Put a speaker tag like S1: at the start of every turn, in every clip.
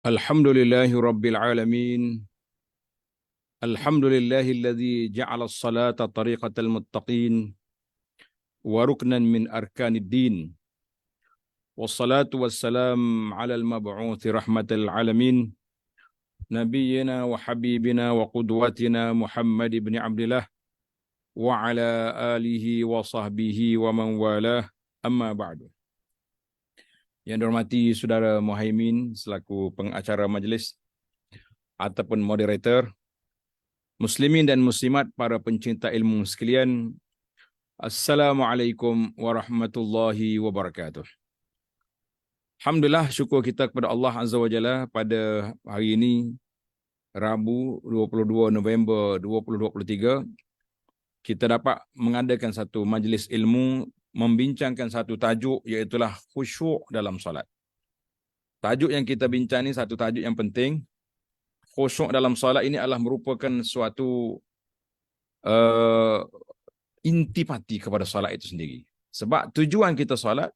S1: Alhamdulillahi Rabbil Alamin. Alhamdulillahilladzi ja'ala as-salata tariqatal muttaqin wa ruknan min arkanid din. Wassalatu wassalam ala al-mab'uthi rahmatal alamin. Nabiyyina wa habibina wa qudwatina Muhammad ibn Abdillah wa ala alihi wa sahbihi wa man walah. Amma ba'du. Yang dihormati Saudara Muhaimin selaku pengacara majlis ataupun moderator, Muslimin dan Muslimat, para pencinta ilmu sekalian, Assalamualaikum warahmatullahi wabarakatuh. Alhamdulillah, syukur kita kepada Allah Azza wa Jalla pada hari ini, Rabu 22 November 2023, kita dapat mengadakan satu majlis ilmu membincangkan satu tajuk, iaitulah khusyuk dalam solat. Tajuk yang kita bincang ni satu tajuk yang penting. Khusyuk dalam solat ini adalah merupakan suatu intipati kepada solat itu sendiri. Sebab tujuan kita solat,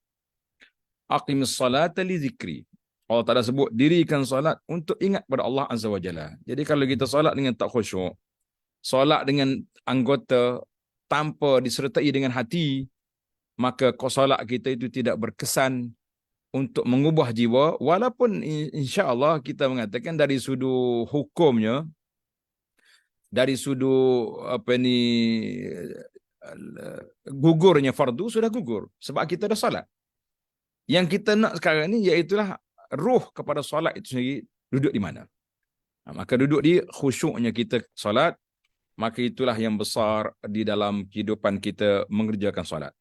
S1: aqimis salata li zikri. Allah Ta'ala sebut, dirikan solat untuk ingat pada Allah Azza wa Jalla. Jadi kalau kita solat dengan tak khusyuk, solat dengan anggota tanpa disertai dengan hati, maka solat kita itu tidak berkesan untuk mengubah jiwa, walaupun insya-Allah kita mengatakan dari sudut hukumnya, dari sudut gugurnya fardu sudah gugur sebab kita dah solat. Yang kita nak sekarang ni iaitulah ruh kepada solat itu sendiri duduk di mana. Maka duduk di khusyuknya kita solat, maka itulah yang besar di dalam kehidupan kita mengerjakan solat.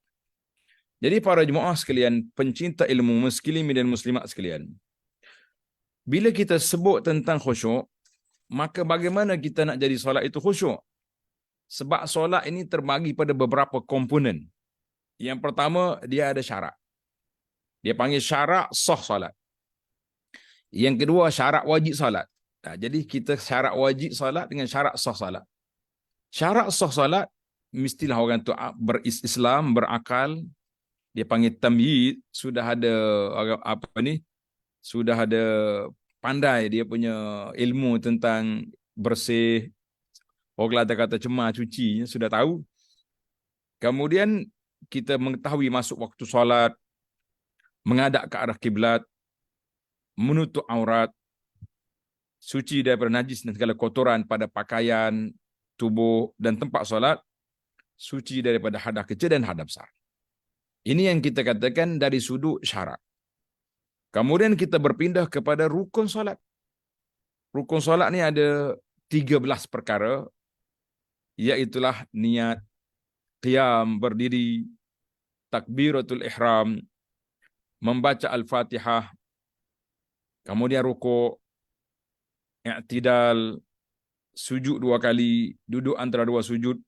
S1: Jadi para jemaah sekalian, pencinta ilmu muslimin dan muslimat sekalian, bila kita sebut tentang khusyuk, maka bagaimana kita nak jadi solat itu khusyuk? Sebab solat ini terbagi pada beberapa komponen. Yang pertama, dia ada syarat. Dia panggil syarat sah solat. Yang kedua, syarat wajib solat. Jadi kita syarat wajib solat dengan syarat sah solat. Syarat sah solat, mestilah orang tu berislam, berakal. Dia panggil tamyiz, sudah ada sudah ada pandai dia punya ilmu tentang bersih, orang kata cemar, cuci, sudah tahu. Kemudian kita mengetahui masuk waktu solat, menghadap ke arah kiblat, menutup aurat, suci daripada najis dan segala kotoran pada pakaian, tubuh dan tempat solat, suci daripada hadas kecil dan hadas besar. Ini yang kita katakan dari sudut syarat. Kemudian kita berpindah kepada rukun solat. Rukun solat ni ada 13 perkara, iaitulah niat, qiyam, berdiri, takbiratul ihram, membaca al-Fatihah, kemudian rukuk, i'tidal, sujud 2 kali, duduk antara 2 sujud,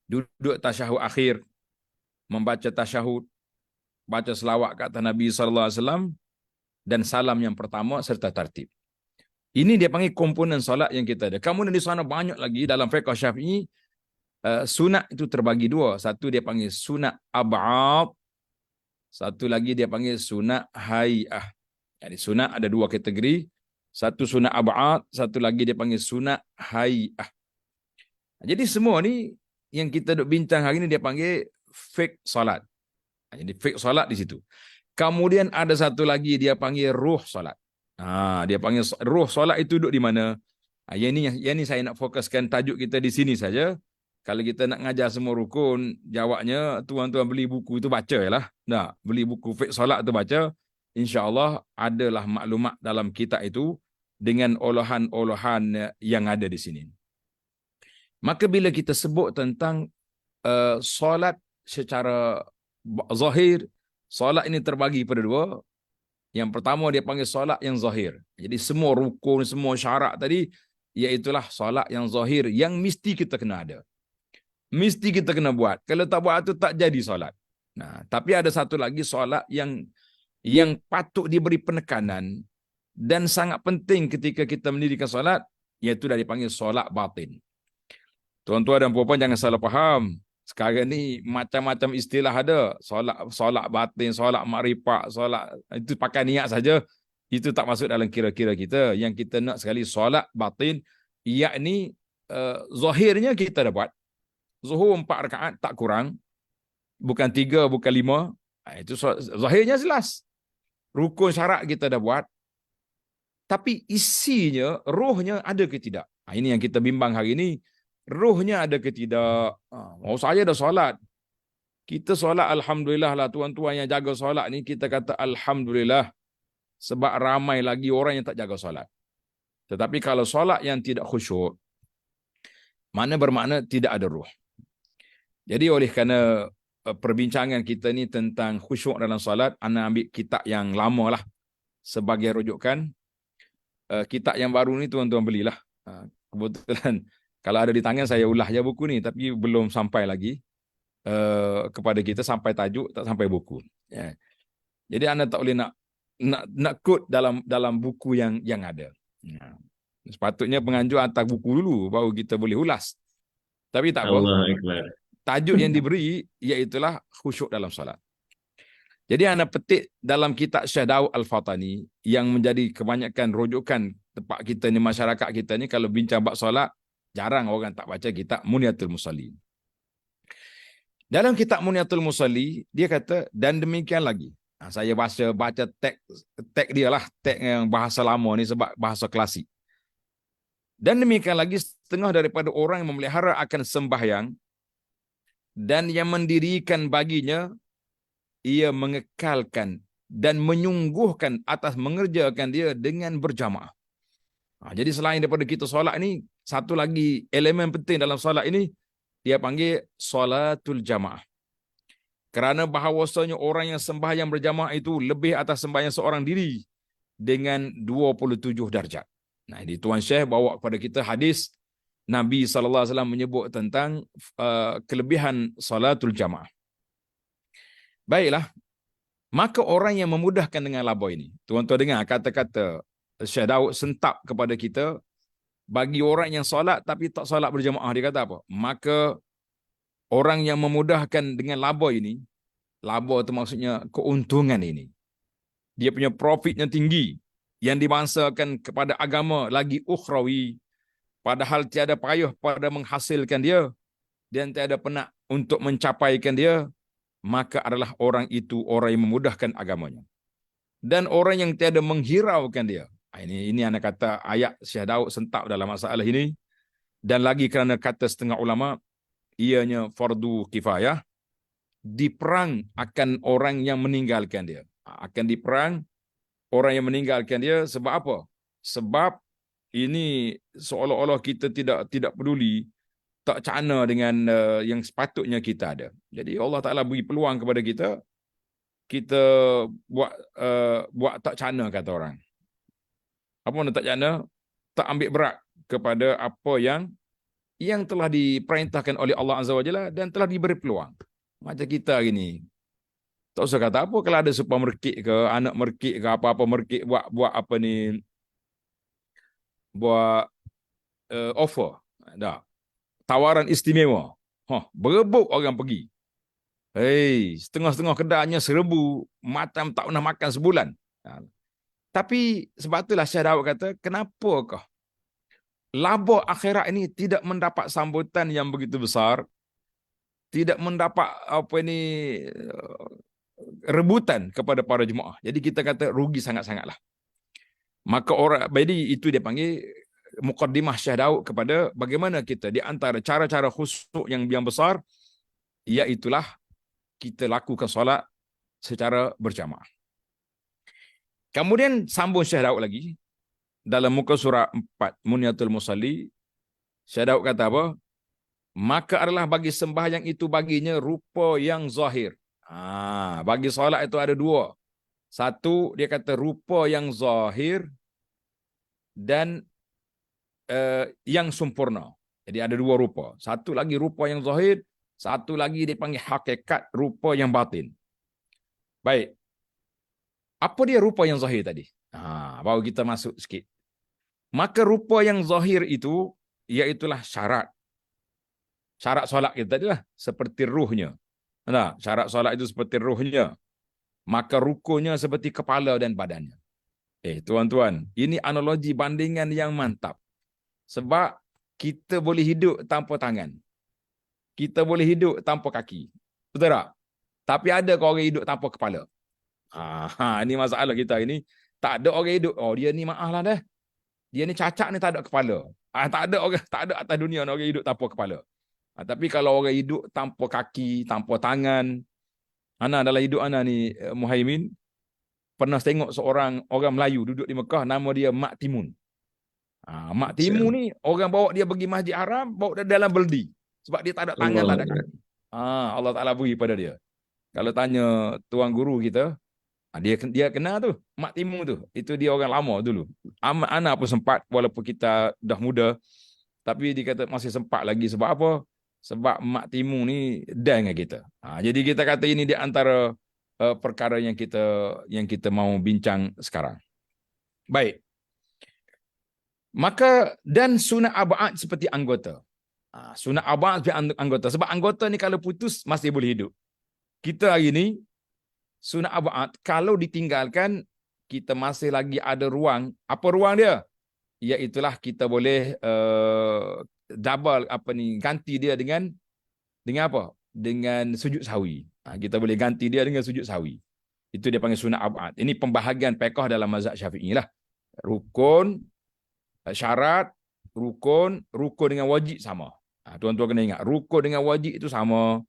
S1: duduk tasyahud akhir, membaca tasyahud, baca selawat ke atas Nabi SAW, dan salam yang pertama serta tartib. Ini dia panggil komponen solat yang kita ada. Kemudian di sana banyak lagi dalam fiqh Syafi'i, sunat itu terbagi 2. Satu dia panggil sunat ab'ad, satu lagi dia panggil sunat hay'ah. Jadi sunat ada 2 kategori. Satu sunat ab'ad, satu lagi dia panggil sunat hay'ah. Jadi semua ni yang kita duk bincang hari ni dia panggil fiqh solat. Jadi fiqh solat di situ. Kemudian ada satu lagi dia panggil ruh solat. Dia panggil ruh solat itu duduk di mana? Yang ni saya nak fokuskan tajuk kita di sini saja. Kalau kita nak ngajar semua rukun, jawabnya tuan-tuan beli buku itu baca lah. Nah, beli buku fiqh solat itu baca. InsyaAllah adalah maklumat dalam kitab itu dengan olahan-olahan yang ada di sini. Maka bila kita sebut tentang solat secara zahir, solat ini terbagi pada 2. Yang pertama dia panggil solat yang zahir. Jadi semua rukun, semua syarat tadi, iaitulah solat yang zahir yang mesti kita kena ada. Mesti kita kena buat. Kalau tak buat itu tak jadi solat. Nah, tapi ada satu lagi solat yang patut diberi penekanan dan sangat penting ketika kita mendirikan solat, iaitu dah dipanggil solat batin. Tuan-tuan dan puan-puan jangan salah faham. Sekarang ni macam-macam istilah ada. Solat batin, solat makrifat, solat itu pakai niat saja. Itu tak masuk dalam kira-kira kita. Yang kita nak sekali solat batin, yakni zahirnya kita dapat zuhur 4 rakaat tak kurang, bukan 3, bukan 5. Itu zahirnya jelas. Rukun syarat kita dah buat, tapi isinya, rohnya ada ke tidak? Ini yang kita bimbang hari ini. Rohnya ada ke tidak? Oh, saya dah solat. Kita solat Alhamdulillah lah. Tuan-tuan yang jaga solat ni, kita kata Alhamdulillah. Sebab ramai lagi orang yang tak jaga solat. Tetapi kalau solat yang tidak khusyuk, mana bermakna tidak ada roh. Jadi oleh kerana perbincangan kita ni tentang khusyuk dalam solat, ana ambil kitab yang lama lah sebagai rujukan. Kitab yang baru ni tuan-tuan belilah. Kebetulan kalau ada di tangan saya ulah je buku ni, tapi belum sampai lagi kepada kita, sampai tajuk tak sampai buku. Ya. Jadi anda tak boleh nak quote dalam buku yang ada. Ya. Sepatutnya penganjur hantar buku dulu baru kita boleh ulas. Tapi tak apa.
S2: Allah Akbar.
S1: Tajuk yang diberi iaitulah khusyuk dalam solat. Jadi anda petik dalam kitab Syekh Daud Al-Fatani yang menjadi kebanyakan rujukan tempat kita ni, masyarakat kita ni, kalau bincang bab solat, jarang orang tak baca kitab Muniyatul Musalli. Dalam kitab Muniyatul Musalli, dia kata, dan demikian lagi. Saya baca teks dia lah, teks yang bahasa lama ni sebab bahasa klasik. Dan demikian lagi, setengah daripada orang yang memelihara akan sembahyang dan yang mendirikan baginya, ia mengekalkan dan menyungguhkan atas mengerjakan dia dengan berjamaah. Jadi selain daripada kita solat ni, satu lagi elemen penting dalam solat ini, dia panggil solatul jamaah. Kerana bahawasanya orang yang sembahyang berjamaah itu lebih atas sembahyang seorang diri dengan 27 darjat. Nah, ini Tuan Syekh bawa kepada kita hadis Nabi SAW menyebut tentang kelebihan solatul jamaah. Baiklah, maka orang yang memudahkan dengan laba ini, tuan-tuan dengar kata-kata Syekh Daud sentap kepada kita, bagi orang yang solat tapi tak solat berjamaah, dia kata apa? Maka orang yang memudahkan dengan laba ini, laba itu maksudnya keuntungan ini, dia punya profitnya tinggi, yang dibangsakan kepada agama lagi ukhrawi, padahal tiada payah pada menghasilkan dia, dan tiada penat untuk mencapaikan dia, maka adalah orang itu orang yang memudahkan agamanya. Dan orang yang tiada menghiraukan dia. Ini anak kata ayat Syekh Daud sentap dalam masalah ini. Dan lagi kerana kata setengah ulama, ianya fardu kifayah, diperang akan orang yang meninggalkan dia. Akan diperang orang yang meninggalkan dia sebab apa? Sebab ini seolah-olah kita tidak peduli, tak cana dengan yang sepatutnya kita ada. Jadi Allah Ta'ala beri peluang kepada kita, kita buat tak cana, kata orang. Apa mana tak cana? Tak ambil berat kepada apa yang telah diperintahkan oleh Allah Azza wa Jalla dan telah diberi peluang. Macam kita hari ni, tak usah kata apa, kalau ada supaya merkik ke, anak merkik ke, apa-apa merkik, buat apa ni, buat offer. Dah. Tawaran istimewa. Berebut orang pergi. Setengah-setengah kedainya 1,000, macam tak pernah makan sebulan. Tapi sebab itulah Syekh Daud kata, kenapakah laba akhirat ini tidak mendapat sambutan yang begitu besar, tidak mendapat rebutan kepada para jemaah. Jadi kita kata rugi sangat-sangatlah. Maka jadi itu dia panggil muqaddimah Syekh Daud kepada bagaimana kita di antara cara-cara khusyuk yang besar, iaitulah kita lakukan solat secara berjamaah. Kemudian sambung Syekh Daud lagi dalam muka surat 4 Muniyatul Musalli. Syekh Daud kata apa? Maka adalah bagi sembahyang itu baginya rupa yang zahir. Bagi solat itu ada dua. Satu, dia kata rupa yang zahir dan yang sempurna. Jadi ada dua rupa. Satu lagi rupa yang zahir, satu lagi dipanggil hakikat, rupa yang batin. Baik. Apa dia rupa yang zahir tadi? Baru kita masuk sikit. Maka rupa yang zahir itu, iaitulah syarat. Syarat solat kita tadi lah, seperti ruhnya. Syarat solat itu seperti ruhnya. Maka rukunnya seperti kepala dan badannya. Tuan-tuan, ini analogi bandingan yang mantap. Sebab kita boleh hidup tanpa tangan. Kita boleh hidup tanpa kaki. Betul tak? Tapi ada kau orang hidup tanpa kepala. Ini masalah kita ini. Tak ada orang hidup. Oh, dia ni maaf lah dah. Dia ni cacat ni tak ada kepala. Tak ada orang, tak ada atas dunia orang hidup tanpa kepala. Tapi kalau orang hidup tanpa kaki, tanpa tangan, ana dalam hidup ana ni Muhaimin pernah tengok seorang orang Melayu duduk di Mekah, nama dia Mak Timun. Mak Timun ni orang bawa dia pergi Masjid Haram, bawa dia dalam beldi. Sebab dia tak ada tangan, tak ada kaki. Allah Ta'ala beri pada dia. Kalau tanya tuan guru kita, dia kenal tu, Mak Timun tu. Itu dia orang lama dulu. Ana pun sempat, walaupun kita dah muda, tapi dia kata masih sempat lagi. Sebab apa? Sebab Mak Timun ni dah dengan kita. Jadi kita kata ini di antara perkara yang kita mau bincang sekarang. Baik. Maka dan sunat abad seperti anggota. Sunat abad seperti anggota. Sebab anggota ni kalau putus masih boleh hidup. Kita hari ni sunat abad kalau ditinggalkan kita masih lagi ada ruang. Apa ruang dia? Iaitulah kita boleh double ganti dia dengan apa? Dengan sujud sahwi. Kita boleh ganti dia dengan sujud sahwi. Itu dia panggil sunat abad. Ini pembahagian fiqh dalam mazhab Syafi'i lah. Rukun, syarat, rukun dengan wajib sama. Tuan-tuan kena ingat, rukun dengan wajib itu sama.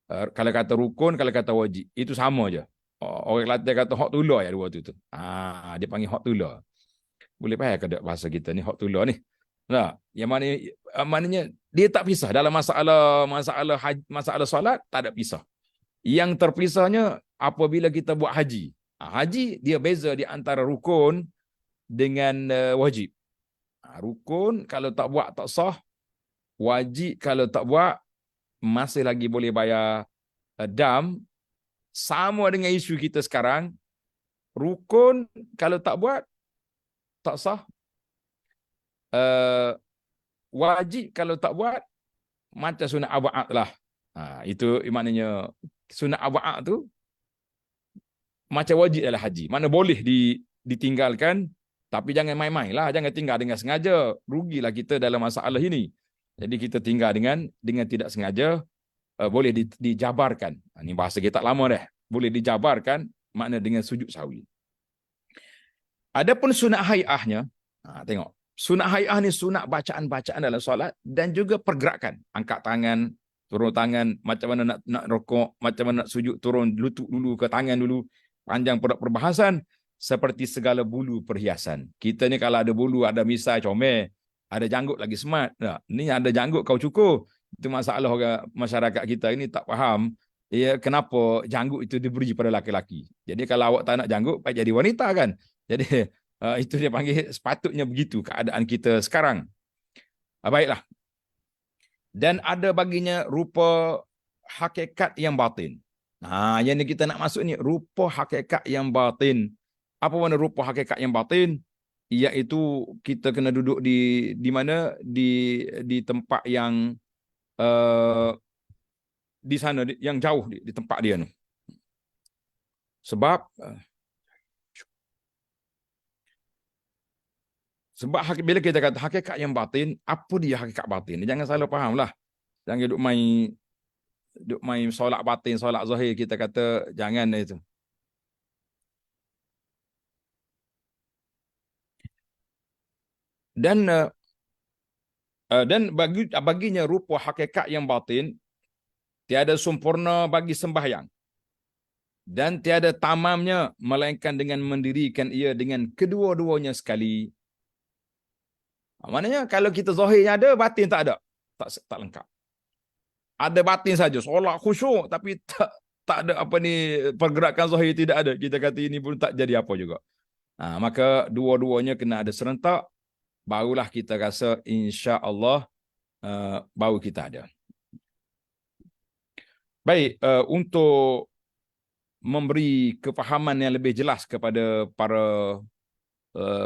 S1: Kalau kata rukun, kalau kata wajib, itu sama je. Orang Kelantan kata hak tula ya dua tu. Dia panggil hak tula. Boleh faham ke bahasa kita ni hak tula ni? Nah, yang maknanya dia tak pisah dalam masalah solat, tak ada pisah. Yang terpisahnya apabila kita buat haji. Haji dia beza di antara rukun dengan wajib. Rukun kalau tak buat tak sah. Wajib kalau tak buat masih lagi boleh bayar dam. Sama dengan isu kita sekarang. Rukun kalau tak buat tak sah. Wajib kalau tak buat macam sunat abad lah. Itu maknanya sunat abad tu macam wajib dalam haji. Mana boleh ditinggalkan, tapi jangan main-main lah. Jangan tinggal dengan sengaja. Rugilah kita dalam masalah ini. Jadi kita tinggal dengan tidak sengaja, boleh dijabarkan. Ini bahasa kita tak lama dah. Boleh dijabarkan, makna dengan sujud sahwi. Adapun sunat hai'ahnya, tengok. Sunat hai'ah ni sunat bacaan-bacaan dalam solat dan juga pergerakan. Angkat tangan, turun tangan, macam mana nak rokok, macam mana nak sujud, turun lutut dulu ke tangan dulu. Panjang perbahasan seperti segala bulu perhiasan. Kita ni kalau ada bulu, ada misai, comel, ada janggut lagi smart. Ni ada janggut kau cukur. Itu masalah orang masyarakat kita ini tak faham. Kenapa janggut itu diberi pada laki-laki. Jadi kalau awak tak nak janggut, baik jadi wanita kan. Jadi itu dia panggil sepatutnya begitu keadaan kita sekarang. Baiklah. Dan ada baginya rupa hakikat yang batin. Yang ni kita nak masuk ni, rupa hakikat yang batin. Apa makna rupa hakikat yang batin? Iaitu kita kena duduk di mana? Di tempat yang di sana, yang jauh di tempat dia ni. Sebab bila kita kata hakikat yang batin, apa dia hakikat batin? Jangan salah faham lah. Jangan duduk main solat batin, solat zahir, kita kata jangan itu. Dan baginya rupa hakikat yang batin, tiada sempurna bagi sembahyang. Dan tiada tamamnya, melainkan dengan mendirikan ia dengan kedua-duanya sekali. Maknanya kalau kita zahirnya ada, batin tak ada. Tak lengkap. Ada batin saja, solat khusyuk, tapi tak ada pergerakan zahir tidak ada. Kita kata ini pun tak jadi apa juga. Maka dua-duanya kena ada serentak, barulah kita rasa insya-Allah baru kita ada. Baik, untuk memberi kefahaman yang lebih jelas kepada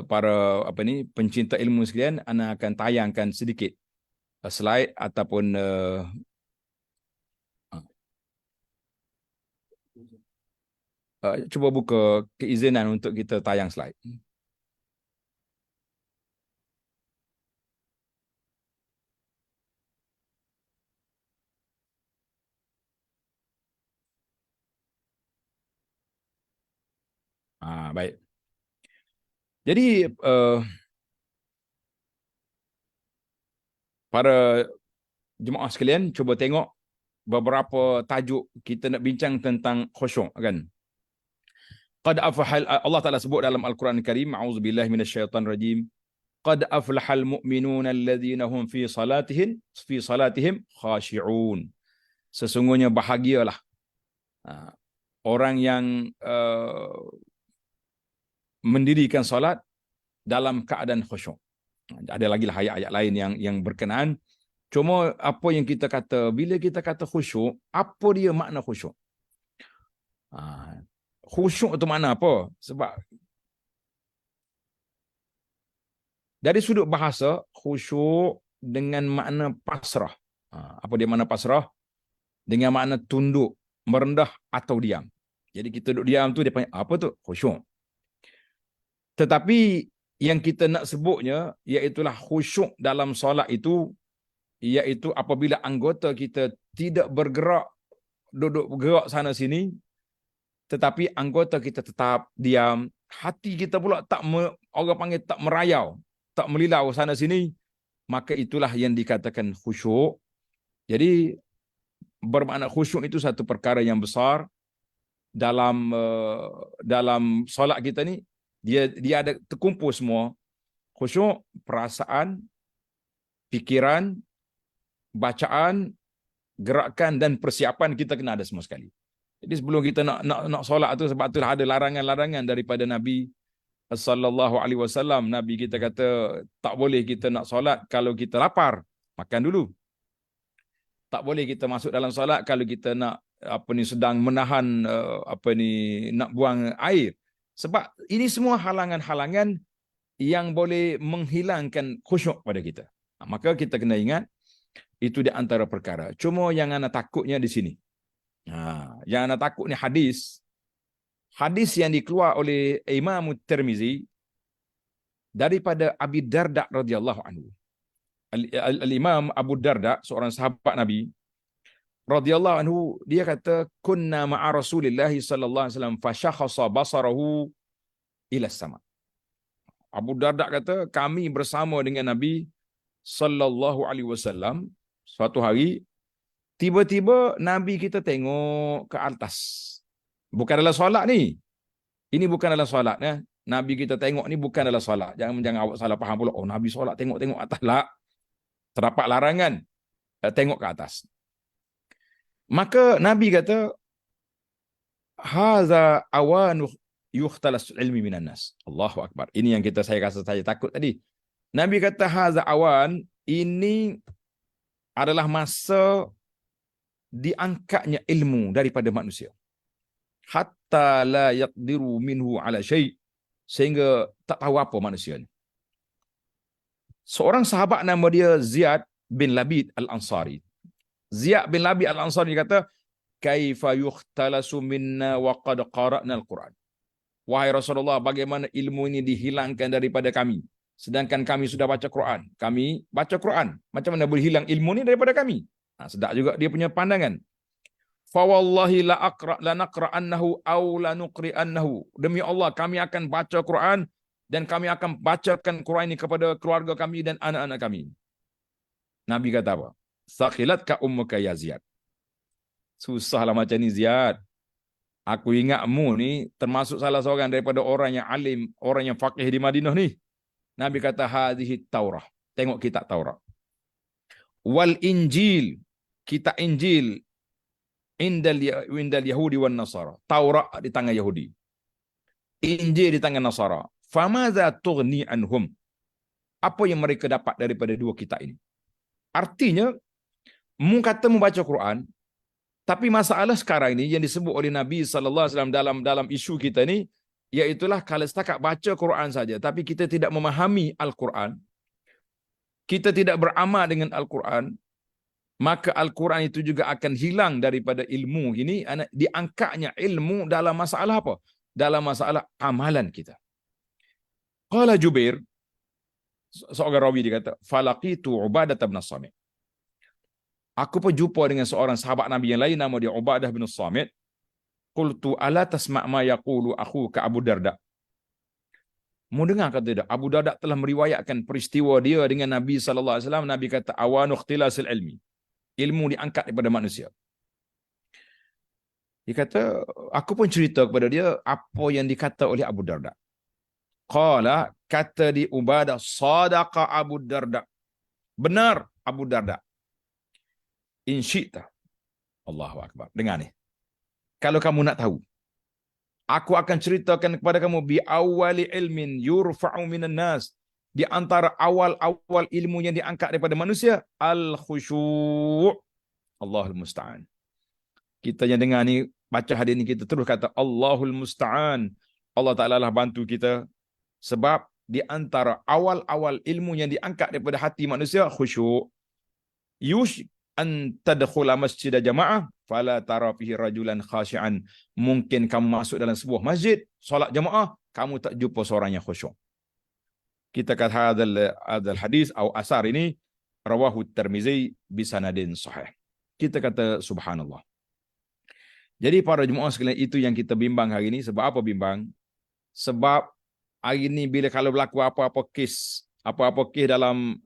S1: para pencinta ilmu sekalian, ana akan tayangkan sedikit slide ataupun cuba buka keizinan untuk kita tayang slide. Baik. Jadi para jemaah sekalian, cuba tengok beberapa tajuk kita nak bincang tentang khusyuk kan. Qad aflahal, Allah Taala sebut dalam Al-Quran Al-Karim, a'udzubillahi minasyaitanir rajim. Qad aflahal mu'minuna alladhina hum fi salatihim khashi'un. Sesungguhnya bahagialah orang yang mendirikan solat dalam keadaan khusyuk. Ada lagi lah ayat-ayat lain yang berkenaan. Cuma apa yang kita kata, bila kita kata khusyuk, apa dia makna khusyuk? Khusyuk itu makna apa? Sebab dari sudut bahasa, khusyuk dengan makna pasrah. Apa dia makna pasrah? Dengan makna tunduk, merendah atau diam. Jadi kita duduk diam tu dia panggil apa tu? Khusyuk. Tetapi yang kita nak sebutnya iaitulah khusyuk dalam solat itu, iaitu apabila anggota kita tidak bergerak, duduk bergerak sana sini, tetapi anggota kita tetap diam, hati kita pula orang panggil tak merayau, tak melilau sana sini, maka itulah yang dikatakan khusyuk. Jadi bermakna khusyuk itu satu perkara yang besar dalam solat kita ni. Dia ada terkumpul semua. Khusyuk, perasaan, fikiran, bacaan, gerakan dan persiapan kita kena ada semua sekali. Jadi sebelum kita nak solat tu, sebab itulah ada larangan-larangan daripada Nabi sallallahu alaihi wasallam. Nabi kita kata tak boleh kita nak solat kalau kita lapar, makan dulu. Tak boleh kita masuk dalam solat kalau kita nak sedang menahan nak buang air. Sebab ini semua halangan-halangan yang boleh menghilangkan khusyuk pada kita. Maka kita kena ingat itu di antara perkara. Cuma yang ana takutnya di sini. Yang ana takut ni hadis yang dikeluar oleh Imam Tirmizi daripada Abi Darda radhiyallahu anhu. Al-Imam Abu Darda, seorang sahabat Nabi radhiyallahu anhu, dia kata kunna ma'a Rasulillah sallallahu alaihi wasallam fashakhasa basarahu ila sama. Abu Darda kata kami bersama dengan Nabi sallallahu alaihi wasallam suatu hari, tiba-tiba Nabi kita tengok ke atas. Bukan dalam solat ni. Ini bukan dalam solat ya. Nabi kita tengok ni bukan dalam solat. Jangan awak salah faham pula. Oh, Nabi solat tengok-tengok atas lah. Terdapat larangan tengok ke atas. Maka Nabi kata haza awanu yukhtalas ilmi minan nas. Allahu akbar. Ini yang saya rasa saya takut tadi. Nabi kata haza awan, ini adalah masa diangkatnya ilmu daripada manusia. Hatta la yaqdiru minhu ala syai', sehingga tak tahu apa manusia ni. Seorang sahabat nama dia Ziyad bin Labid Al-Ansari. Ziyad bin Labid Al-Ansari kata, kaifa yukhtalasu minna wa qad qara'na al-Quran. Wahai Rasulullah, bagaimana ilmu ini dihilangkan daripada kami, sedangkan kami sudah baca Quran. Kami baca Quran. Macam mana boleh hilang ilmu ini daripada kami? Sedap juga dia punya pandangan. Fa wallahi la naqra'annahu aw la nuqri'annahu. Demi Allah, kami akan baca Quran dan kami akan bacakan Quran ini kepada keluarga kami dan anak-anak kami. Nabi kata apa? Sakhilatka ummuka ya Ziyad. Susahlah macam ni Ziyad. Aku ingatmu ni termasuk salah seorang daripada orang yang alim, orang yang faqih di Madinah ni. Nabi kata hadhihi Taurah. Tengok kitab Taurat. Wal Injil, kitab Injil indal Yahudi wan Nasara. Taurat di tangan Yahudi. Injil di tangan Nasara. Famaza tughni anhum. Apa yang mereka dapat daripada dua kitab ini? Artinya, mu kata membaca Quran, tapi masalah sekarang ini yang disebut oleh Nabi sallallahu alaihi wasallam dalam isu kita ni, iaitulah kalau setakat baca Quran saja, tapi kita tidak memahami Al-Quran, kita tidak beramal dengan Al-Quran, maka Al-Quran itu juga akan hilang daripada ilmu ini. Diangkatnya ilmu dalam masalah apa? Dalam masalah amalan kita. Qala Jubair, seorang rawi dia kata, falaqitu Ubadah bin Samit. Aku pun jumpa dengan seorang sahabat Nabi yang lain, nama dia Ubadah bin Samit. Qultu ala tasma' ma yaqulu akhuka Abu Darda. Mau dengar kata tidak? Abu Darda telah meriwayatkan peristiwa dia dengan Nabi SAW. Nabi kata, awanu ikhtilasil ilmi. Ilmu diangkat daripada manusia. Dia kata, aku pun cerita kepada dia apa yang dikata oleh Abu Darda. Qala, kata di Ubadah, sadaqa Abu Darda. Benar Abu Darda. In syi'ta. Allahu Akbar. Dengar ni. Kalau kamu nak tahu, aku akan ceritakan kepada kamu bi awali ilmin yurfa'u minan nas. Di antara awal-awal ilmu yang diangkat daripada manusia, al-khusyu'. Allahul musta'an. Kita yang dengar ni, baca hadis ni, kita terus kata Allahul musta'an. Allah Ta'ala lah bantu kita. Sebab di antara awal-awal ilmu yang diangkat daripada hati manusia, khusyu'. Yush an tadkhula masjid jamaah fala tara fihi rajulan khashi'an. Mungkin kamu masuk dalam sebuah masjid solat jamaah, kamu tak jumpa seorang yang khusyuk. Kita kata hadal hadis atau asar ini rawahu Tirmizi bi sanadin sahih. Kita kata subhanallah. Jadi para jemaah sekalian, itu yang kita bimbang hari ini. Sebab apa bimbang? Sebab hari ini bila kalau berlaku apa-apa kes dalam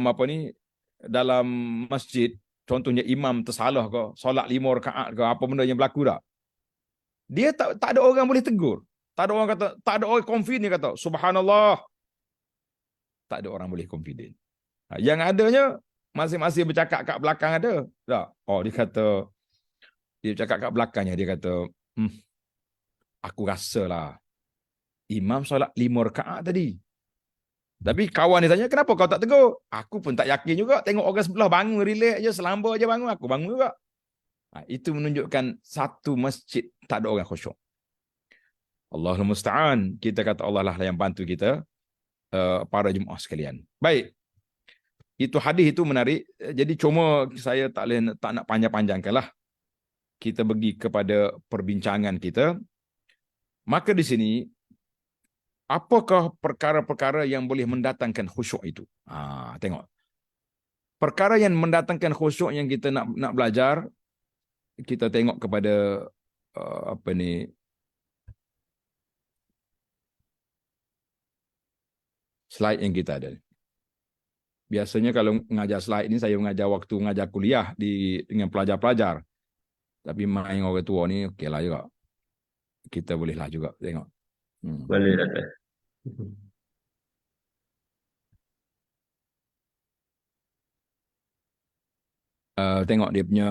S1: apa ni, dalam masjid, contohnya imam tersalah ke, solat 5 rakaat ke, apa benda yang berlaku tak? Dia tak ada orang boleh tegur. Tak ada orang kata, tak ada orang confident kata, subhanallah. Tak ada orang boleh confident. Yang adanya, masing-masing bercakap kat belakang ada. Tak? Oh, dia kata, dia bercakap kat belakangnya, dia kata, aku rasalah, imam solat 5 rakaat tadi. Tapi kawan dia tanya, kenapa kau tak tegur? Aku pun tak yakin juga. Tengok orang sebelah bangun, relax je, selamba je bangun. Aku bangun juga. Itu menunjukkan satu masjid tak ada orang khusyuk. Allahul musta'an. Kita kata Allah lah yang bantu kita, para jemaah sekalian. Baik. Itu hadis itu menarik. Jadi cuma saya tak nak panjang-panjangkan lah. Kita pergi kepada perbincangan kita. Maka di sini, apakah perkara-perkara yang boleh mendatangkan khusyuk itu? Tengok. Perkara yang mendatangkan khusyuk yang kita nak belajar, kita tengok kepada slide yang kita ada. Biasanya kalau mengajar slide ini, saya mengajar waktu mengajar kuliah dengan pelajar-pelajar. Tapi main orang tua ni, okey lah juga. Kita bolehlah juga tengok.
S2: Boleh tak?
S1: Tengok dia punya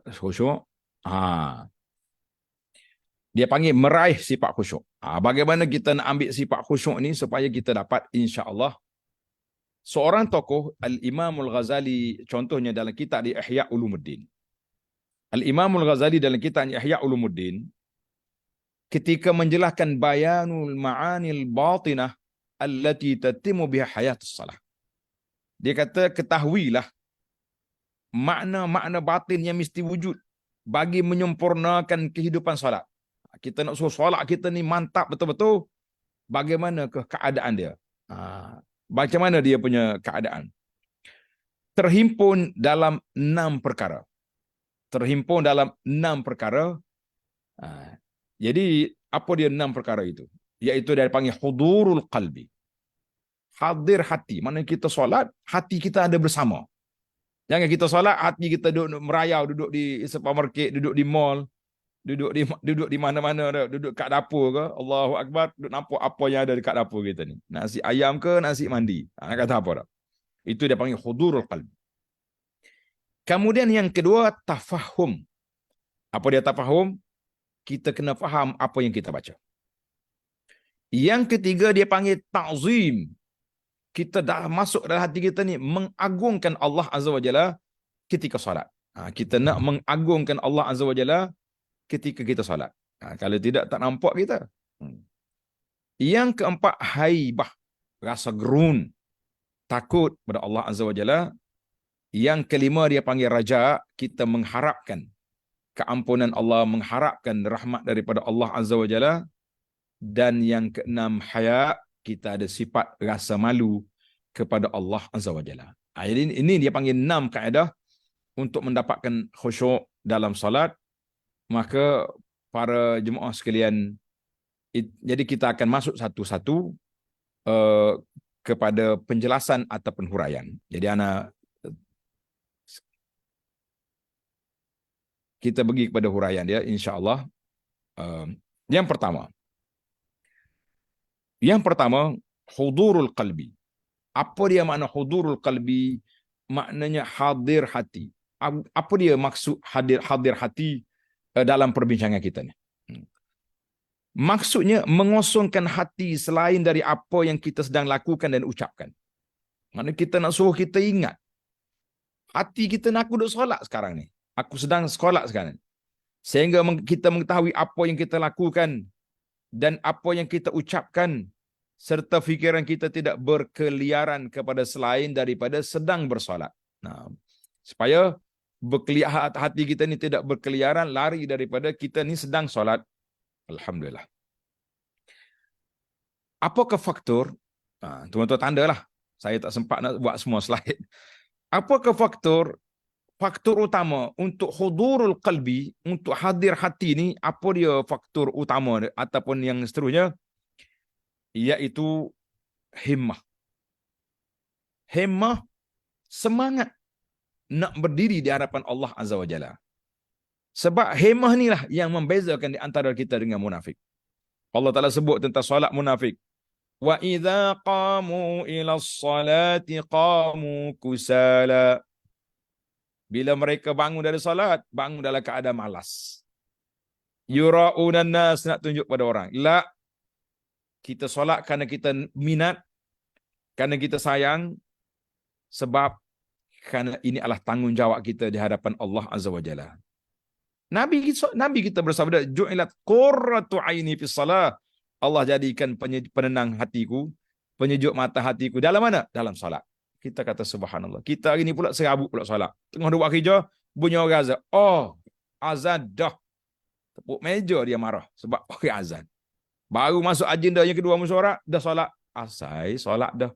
S1: khusyuk. Dia panggil meraih sifat khusyuk. Bagaimana kita nak ambil sifat khusyuk ni supaya kita dapat, insya-Allah. Seorang tokoh, Al-Imam Al-Ghazali, contohnya dalam kitab di Ihya Ulumuddin. Al-Imam Al-Ghazali dalam kitab Ihya Ulumuddin, ketika menjelaskan bayanul ma'anil batinah allati tatimu biha hayatus salah. Dia kata, ketahuilah makna-makna batin yang mesti wujud bagi menyempurnakan kehidupan solat. Kita nak suruh solat kita ni mantap betul-betul, bagaimana ke keadaan dia? Macam mana dia punya keadaan? Terhimpun dalam 6 perkara. Terhimpun dalam 6 perkara. Jadi, apa dia 6 perkara itu? Iaitu dia panggil hudurul qalbi. Hadir hati. Mana kita solat, hati kita ada bersama. Jangan kita solat, hati kita duduk merayau, duduk di supermarket, duduk di mall, duduk di mana-mana, duduk kat dapur ke, Allahu Akbar, duduk nampak apa yang ada dekat dapur kita ni. Nasi ayam ke, nasi mandi. Nak kata apa tak? Itu dia panggil hudurul qalbi. Kemudian yang kedua, tafahum. Apa dia tafahum? Kita kena faham apa yang kita baca. Yang ketiga dia panggil ta'zim. Kita dah masuk dalam hati kita ni mengagungkan Allah Azza wa Jalla ketika salat. Kita nak mengagungkan Allah Azza wa Jalla ketika kita salat. Kalau tidak, tak nampak kita. Yang keempat, haibah. Rasa gerun. Takut pada Allah Azza wa Jalla. Yang kelima dia panggil raja. Kita mengharapkan keampunan Allah, mengharapkan rahmat daripada Allah Azza wa Jalla. Dan yang keenam, haya, kita ada sifat rasa malu kepada Allah Azza wa Jalla. Jadi ini dia panggil 6 kaedah untuk mendapatkan khusyuk dalam salat. Maka para jemaah sekalian, jadi kita akan masuk satu-satu uh, kepada penjelasan ataupun huraian. Jadi kita pergi kepada huraian dia, insya-Allah. Yang pertama, hudurul qalbi. Apa dia makna hudurul qalbi? Maknanya hadir hati. Apa dia maksud hadir hati dalam perbincangan kita ni? Maksudnya mengosongkan hati selain dari apa yang kita sedang lakukan dan ucapkan. Mana kita nak suruh kita ingat. Hati kita nak aku duduk solat sekarang ni. Aku sedang solat sekarang. Sehingga kita mengetahui apa yang kita lakukan dan apa yang kita ucapkan, serta fikiran kita tidak berkeliaran kepada selain daripada sedang bersolat. Nah, supaya hati kita ni tidak berkeliaran, lari daripada kita ni sedang solat. Alhamdulillah. Apakah faktor? Tuan-tuan tandalah. Saya tak sempat nak buat semua slide. Apakah faktor utama untuk hudurul qalbi, untuk hadir hati ni? Apa dia faktor utama ataupun yang seterusnya? Iaitu himmah. Himmah, semangat nak berdiri di hadapan Allah Azza wa Jalla. Sebab himmah inilah yang membezakan di antara kita dengan munafik. Allah Ta'ala sebut tentang solat munafik. Wa idza qamu ila salati qamu kusala. Bila mereka bangun dari solat, bangun dalam keadaan malas. Yura'unan nas, nak tunjuk pada orang. La, kita solat kerana kita minat, kerana kita sayang, sebab kerana ini adalah tanggungjawab kita di hadapan Allah Azza wa Jalla. Nabi kita bersabda, ju'ilat qurratu aini fi salah. Allah jadikan penenang hatiku, penyejuk mata hatiku. Dalam mana? Dalam solat. Kita kata subhanallah. Kita hari ni pula serabut pula solat. Tengah dua kerja, bunyi orang azan. Oh, azan dah. Tepuk meja dia marah sebab orang azan. Baru masuk agenda yang kedua musyawarah, dah solat. Asai solat dah.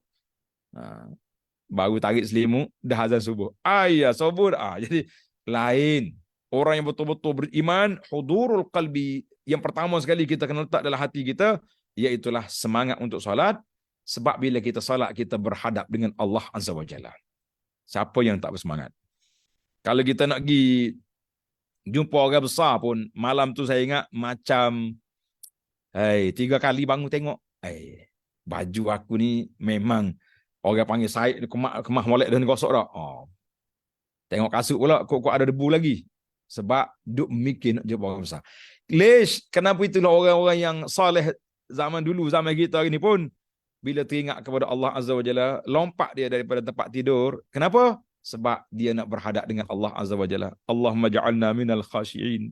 S1: Baru tarik selimut, dah azan subuh. Ya, subuh dah. Jadi lain. Orang yang betul-betul beriman, hudurul qalbi, yang pertama sekali kita kena letak dalam hati kita, iaitulah semangat untuk solat. Sebab bila kita solat, kita berhadap dengan Allah Azza wa Jalla. Siapa yang tak bersemangat? Kalau kita nak pergi jumpa orang besar pun, malam tu saya ingat macam 3 kali bangun tengok. Baju aku ni memang orang panggil Said, kemah molek dan gosok dah. Tengok kasut pula, kok ada debu lagi. Sebab duk mikir nak jumpa orang besar. Kenapa itulah orang-orang yang soleh zaman dulu, zaman kita hari ni pun, bila teringat kepada Allah Azza wa Jalla, lompat dia daripada tempat tidur. Kenapa? Sebab dia nak berhadap dengan Allah Azza wa Jalla. Allahumma ja'alna minal khashi'in.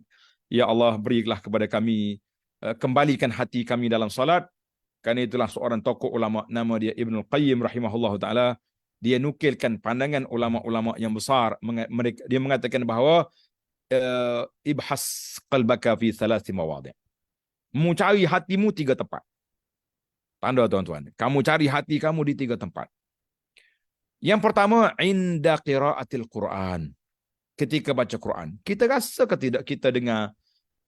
S1: Ya Allah, berilah kepada kami, kembalikan hati kami dalam salat. Kerana itulah seorang tokoh ulama, nama dia Ibnul Qayyim rahimahullah ta'ala. Dia nukilkan pandangan ulama-ulama yang besar. Dia mengatakan bahawa ibhas qalbaka fi 3 mawadi'. Mu cari hatimu 3 tempat. Tanda tuan-tuan. Kamu cari hati kamu di 3 tempat. Yang pertama, inda qiraatil Quran. Ketika baca Quran. Kita rasa ke tidak kita dengar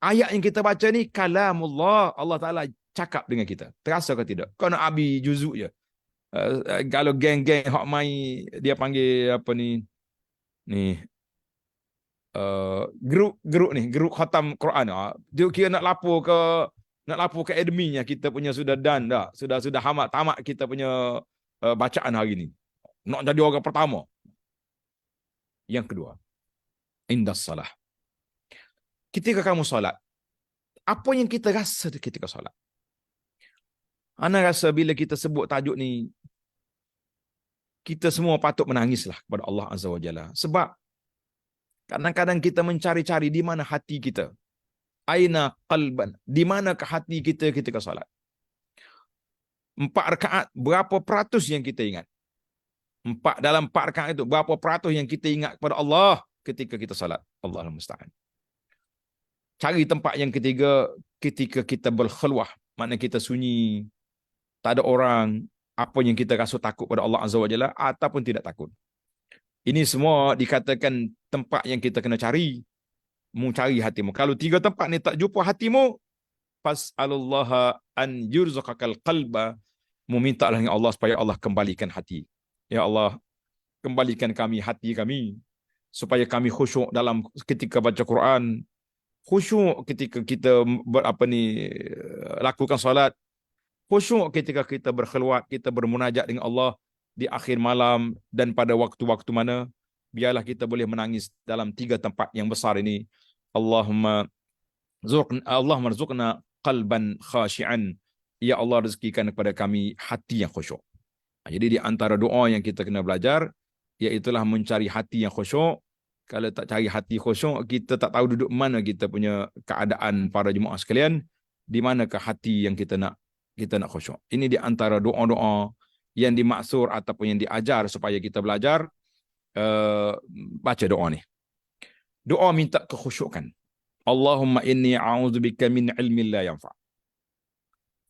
S1: ayat yang kita baca ni kalamullah, Allah Ta'ala cakap dengan kita? Terasa ke tidak? Kau nak habis juzuk je. Kalau geng-geng hak mai, dia panggil apa ni? Grup khatam Quran. Dia kira nak lapor ke adminnya, kita punya sudah done dah. Sudah tamat kita punya bacaan hari ni. Nak jadi orang pertama. Yang kedua, indas salah. Ketika kamu solat, apa yang kita rasa ketika solat? Ana rasa bila kita sebut tajuk ni, kita semua patut menangislah kepada Allah Azza wa Jalla. Sebab kadang-kadang kita mencari-cari di mana hati kita. Aina qalban, di manakah hati kita ketika solat? 4 rakaat, berapa peratus yang kita ingat? Dalam 4 rakaat itu, berapa peratus yang kita ingat kepada Allah ketika kita solat? Allahul musta'an. Cari tempat yang ketiga, ketika kita berkhulwah, makna kita sunyi, tak ada orang, apa yang kita rasa takut pada Allah Azza wa Jalla ataupun tidak takut. Ini semua dikatakan tempat yang kita kena cari. mencari hatimu. Kalau 3 tempat ni tak jumpa hatimu, fas'alullaha an yurzaqakal qalba, memintalah dengan Allah supaya Allah kembalikan hati. Ya Allah, kembalikan kami hati kami supaya kami khusyuk dalam ketika baca Quran, khusyuk ketika kita lakukan solat, khusyuk ketika kita berkhulwat, kita bermunajat dengan Allah di akhir malam dan pada waktu-waktu mana. Biarlah kita boleh menangis dalam 3 tempat yang besar ini. Allahumma rzuqna qalban khashi'an. Ya Allah, rezekikan kepada kami hati yang khusyuk. Jadi di antara doa yang kita kena belajar, iaitulah mencari hati yang khusyuk. Kalau tak cari hati khusyuk, kita tak tahu duduk mana kita punya keadaan para jemaah sekalian, di manakah hati yang kita nak khusyuk. Ini di antara doa-doa yang dimaksur ataupun yang diajar supaya kita belajar baca doa ni. Doa minta kekhusyukan. Allahumma inni a'udzubika min ilmin la yanfa'.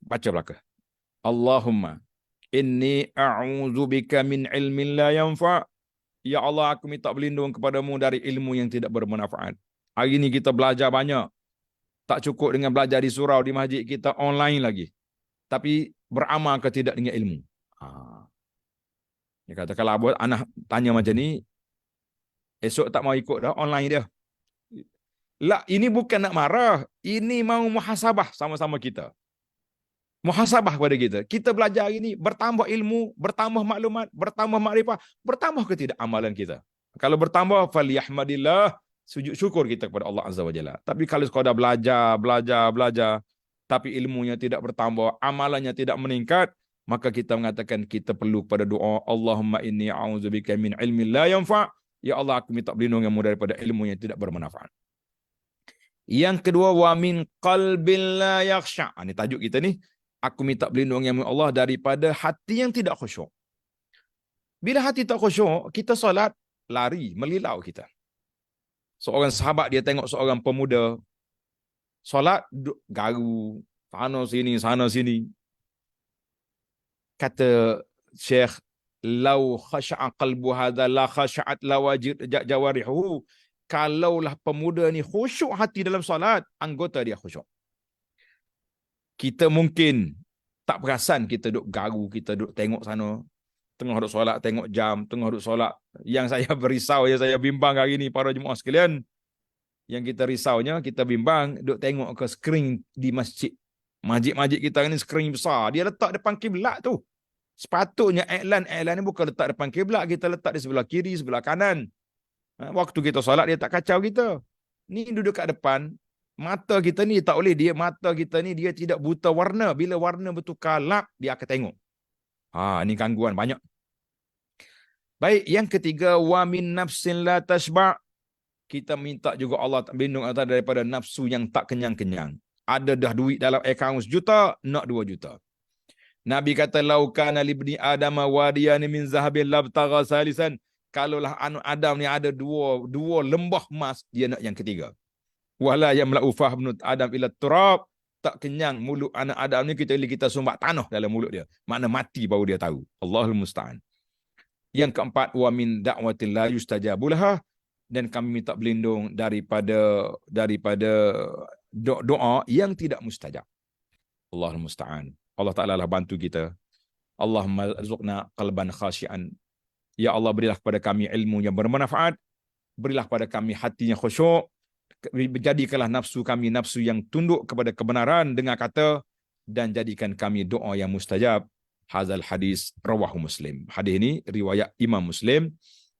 S1: Baca belakang. Allahumma inni a'udzubika min ilmin la yanfa'. Ya Allah, aku minta berlindung kepadamu dari ilmu yang tidak bermanfaat. Hari ni kita belajar banyak. Tak cukup dengan belajar di surau, di masjid, kita online lagi. Tapi beramal ke tidak dengan ilmu? Dia kata, kalau abang anak tanya macam ni, esok tak mau ikut dah, online dia. Lah, ini bukan nak marah. Ini mau muhasabah sama-sama kita. Muhasabah kepada kita. Kita belajar hari ni, bertambah ilmu, bertambah maklumat, bertambah makrifah, bertambah ke tidak amalan kita? Kalau bertambah, falyahmadillah, sujud syukur kita kepada Allah Azza wa Jalla. Tapi kalau sekadar belajar, tapi ilmunya tidak bertambah, amalannya tidak meningkat, maka kita mengatakan kita perlu pada doa, Allahumma inni a'udzubika min ilmin la yanfa'. Ya Allah, aku minta perlindunganmu daripada ilmu yang tidak bermanfaat. Yang kedua, wa min qalbin la yakhsha'. Ini tajuk kita ni. Aku minta perlindunganmu Allah daripada hati yang tidak khusyuk. Bila hati tak khusyuk, kita solat, lari, melilau kita. Seorang sahabat dia tengok seorang pemuda solat, garu, sana sini. Kata Syekh, lau khasha'a qalbu hadha la khasha'at lawajid jawarihu. Kalaulah pemuda ni khusyuk hati dalam solat, anggota dia khusyuk. Kita mungkin tak perasan, kita duk garu, kita duk tengok sana, tengah duk solat, tengok jam, tengah duk solat. Yang saya berisau, yang saya bimbang hari ni para jemaah sekalian, yang kita risaunya, kita bimbang, duk tengok ke skrin di masjid. Masjid kita ni skrin besar, dia letak depan kiblat tu. Sepatutnya iklan ni bukan letak depan kiblat, kita letak di sebelah kiri, sebelah kanan. Waktu kita solat, dia tak kacau kita. Ni duduk kat depan, mata kita ni tak boleh, mata kita ni dia tidak buta warna. Bila warna bertukar lap, dia akan tengok. Ini gangguan banyak. Baik, yang ketiga, wa min nafsin la tashba'. Kita minta juga Allah berlindung daripada nafsu yang tak kenyang-kenyang. Ada dah duit dalam akaun 1 juta, nak 2 juta. Nabi kata, lau kana libni Adam wadiyan min zahabin labtagha salisan. Kalaulah anak Adam ni ada dua lembah emas, dia nak yang ketiga. Wala yamla'u fahmu Adam ila turab. Tak kenyang mulut anak Adam ni kita sumbat tanah dalam mulut dia. Makna mati baru dia tahu. Allahul musta'an. Yang keempat, wa min da'watin la yustajabu laha. Dan kami minta berlindung daripada doa yang tidak mustajab. Allahul musta'an. Allah Ta'ala lah bantu kita. Allahumma rzuqna qalban khashi'an. Ya Allah, berilah kepada kami ilmu yang bermanfaat. Berilah kepada kami hati yang khusyuk. Jadikanlah nafsu kami nafsu yang tunduk kepada kebenaran dengar kata, dan jadikan kami doa yang mustajab. Hazal hadis rawahu Muslim. Hadis ini riwayat Imam Muslim.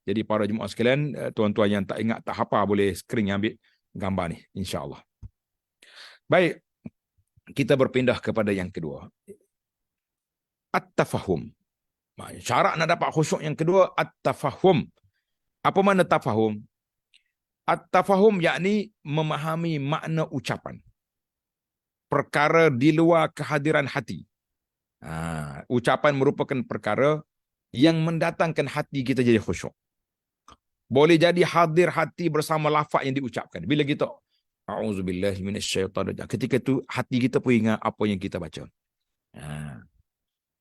S1: Jadi para jemaah sekalian, tuan-tuan yang tak ingat, tak hafal, boleh screen ambil gambar ni, insya-Allah. Baik, kita berpindah kepada yang kedua. At-tafahum. Syarat nak dapat khusyuk yang kedua, at-tafahum. Apa makna tafahum? At-tafahum yakni memahami makna ucapan. Perkara di luar kehadiran hati. Ucapan merupakan perkara yang mendatangkan hati kita jadi khusyuk. Boleh jadi hadir hati bersama lafaz yang diucapkan. Bila kita a'udzubillahi minasyaitanir rajim, ketika itu hati kita pun ingat apa yang kita baca.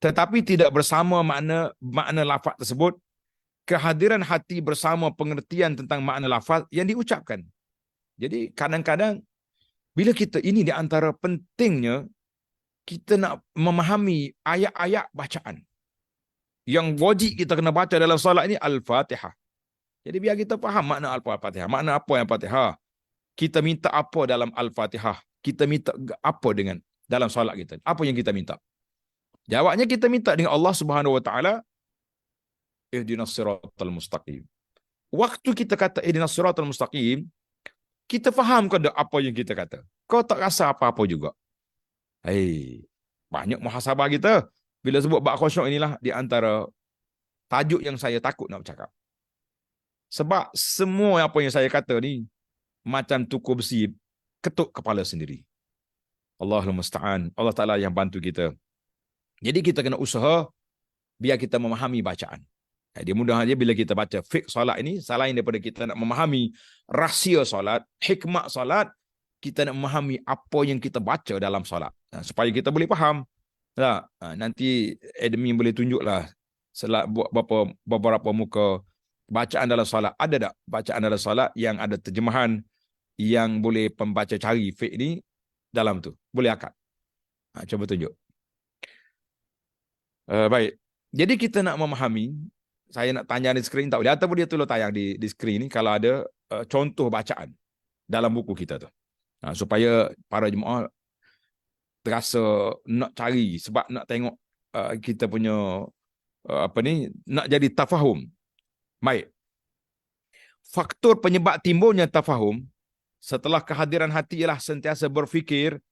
S1: Tetapi tidak bersama makna lafaz tersebut, kehadiran hati bersama pengertian tentang makna lafaz yang diucapkan. Jadi kadang-kadang bila kita ini di antara pentingnya kita nak memahami ayat-ayat bacaan. Yang wajib kita kena baca dalam solat ini Al-Fatihah. Jadi biar kita faham makna Al-Fatihah. Makna apa yang Fatihah? Kita minta apa dalam Al-Fatihah? Kita minta apa dengan dalam solat kita? Apa yang kita minta? Jawabnya kita minta dengan Allah Subhanahu Wa Taala, ihdinas siratal mustaqim. Waktu kita kata ihdinas siratal mustaqim, kita faham ke apa yang kita kata? Kau tak rasa apa-apa juga. Banyak muhasabah kita. Bila sebut bab khusyuk inilah di antara tajuk yang saya takut nak bercakap. Sebab semua apa yang saya kata ni macam tukur besi ketuk kepala sendiri. Allahul musta'an. Allah Ta'ala yang bantu kita. Jadi kita kena usaha biar kita memahami bacaan. Dia mudah aja bila kita baca fiqh solat ini, selain daripada kita nak memahami rahsia solat, hikmah solat, kita nak memahami apa yang kita baca dalam solat. Supaya kita boleh faham. Nanti admin boleh tunjuklah buat beberapa muka bacaan dalam solat. Ada tak bacaan dalam solat yang ada terjemahan yang boleh pembaca cari fiqh ni dalam tu? Boleh akad? Cuba tunjuk. Baik. Jadi kita nak memahami, saya nak tanya di skrin tak boleh, ataupun dia tolong tayang di skrin ni kalau ada contoh bacaan dalam buku kita tu. Supaya para jemaah terasa nak cari sebab nak tengok kita punya nak jadi tafahum. Baik. Faktor penyebab timbulnya tafahum setelah kehadiran hati ialah sentiasa berfikir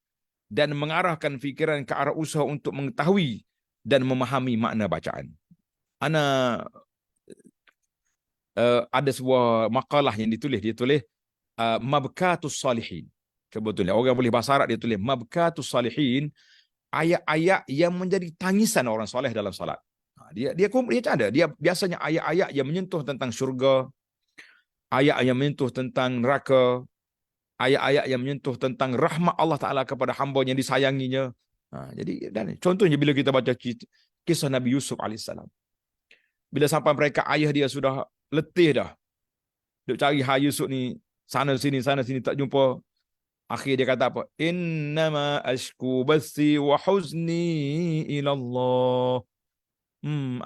S1: dan mengarahkan fikiran ke arah usaha untuk mengetahui dan memahami makna bacaan. Ada sebuah makalah yang ditulis, Mabkatus Salihin. Sebetulnya orang boleh bahasa Arab, dia tulis Mabkatus Salihin, ayat-ayat yang menjadi tangisan orang soleh dalam salat. Dia ada. Dia biasanya ayat-ayat yang menyentuh tentang syurga, ayat yang menyentuh tentang neraka, ayat-ayat yang menyentuh tentang rahmat Allah Ta'ala kepada hamba yang disayanginya. Jadi contohnya bila kita baca kisah Nabi Yusuf AS. Bila sampai mereka ayah dia sudah letih dah. Duk cari Yusuf ni sana sini tak jumpa. Akhir dia kata apa? Innama ashku bathi wa huzni ila Allah.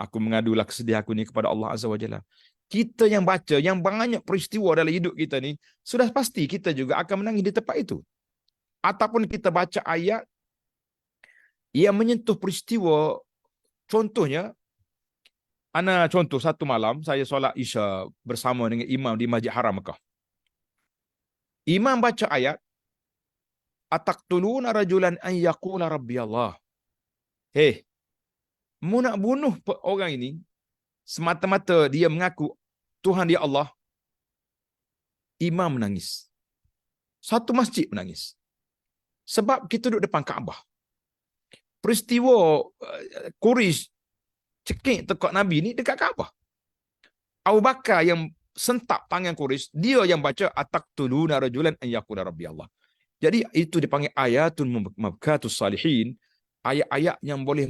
S1: Aku mengadulah kesedihan aku ni kepada Allah Azza wa Jalla. Kita yang baca, yang banyak peristiwa dalam hidup kita ni, sudah pasti kita juga akan menangis di tempat itu. Ataupun kita baca ayat yang menyentuh peristiwa, contohnya, contoh satu malam, saya solat Isya bersama dengan imam di Masjid Haram Mekah. Imam baca ayat, Ataqtuluna rajulan an yaqula Rabbi Allah. Mu nak bunuh orang ini semata-mata dia mengaku Tuhan dia Allah. Imam menangis. Satu masjid menangis. Sebab kita duduk depan Kaabah. Peristiwa Quraisy cekik tekak Nabi ni dekat Kaabah. Abu Bakar yang sentak tangan Quraisy, dia yang baca Ataqtuluna rajulan an yaqula Rabbi Allah. Jadi itu dipanggil ayatun mabkatus salihin, ayat-ayat yang boleh